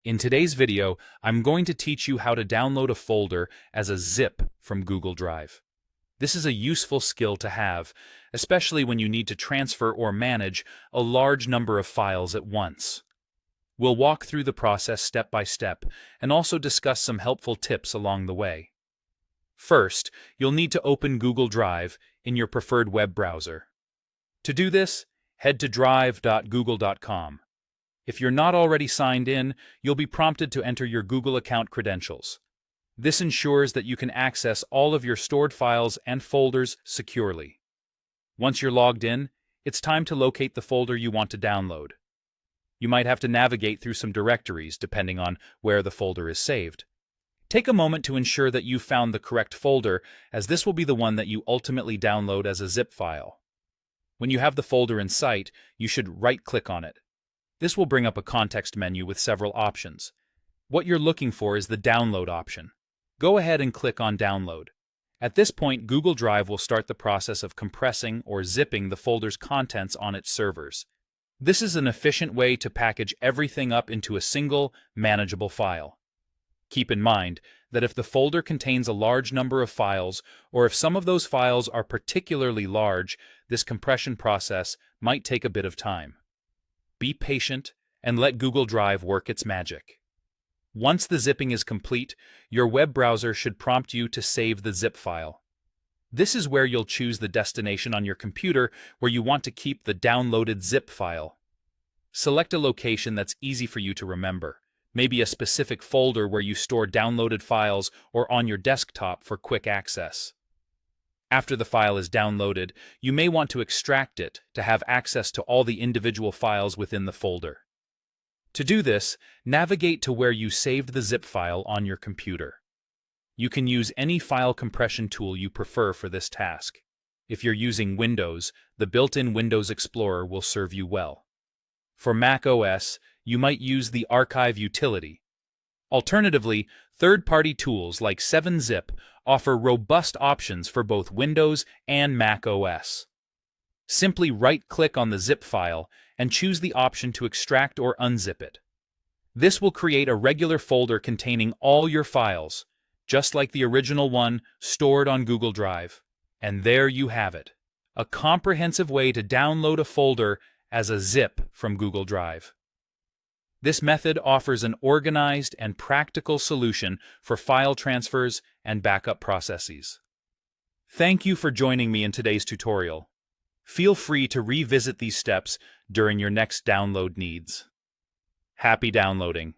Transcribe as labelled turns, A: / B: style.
A: In today's video, I'm going to teach you how to download a folder as a zip from Google Drive. This is a useful skill to have, especially when you need to transfer or manage a large number of files at once. We'll walk through the process step by step and also discuss some helpful tips along the way. First, you'll need to open Google Drive in your preferred web browser. To do this, head to drive.google.com. If you're not already signed in, you'll be prompted to enter your Google account credentials. This ensures that you can access all of your stored files and folders securely. Once you're logged in, it's time to locate the folder you want to download. You might have to navigate through some directories depending on where the folder is saved. Take a moment to ensure that you've found the correct folder, as this will be the one that you ultimately download as a zip file. When you have the folder in sight, you should right-click on it. This will bring up a context menu with several options. What you're looking for is the download option. Go ahead and click on Download. At this point, Google Drive will start the process of compressing or zipping the folder's contents on its servers. This is an efficient way to package everything up into a single, manageable file. Keep in mind that if the folder contains a large number of files, or if some of those files are particularly large, this compression process might take a bit of time. Be patient and let Google Drive work its magic. Once the zipping is complete, your web browser should prompt you to save the zip file. This is where you'll choose the destination on your computer where you want to keep the downloaded zip file. Select a location that's easy for you to remember, maybe a specific folder where you store downloaded files or on your desktop for quick access. After the file is downloaded, you may want to extract it to have access to all the individual files within the folder. To do this, navigate to where you saved the zip file on your computer. You can use any file compression tool you prefer for this task. If you're using Windows, the built-in Windows Explorer will serve you well. For Mac OS, you might use the Archive utility. Alternatively, third-party tools like 7-Zip offer robust options for both Windows and Mac OS. Simply right-click on the zip file and choose the option to extract or unzip it. This will create a regular folder containing all your files, just like the original one stored on Google Drive. And there you have it, a comprehensive way to download a folder as a zip from Google Drive. This method offers an organized and practical solution for file transfers and backup processes. Thank you for joining me in today's tutorial. Feel free to revisit these steps during your next download needs. Happy downloading!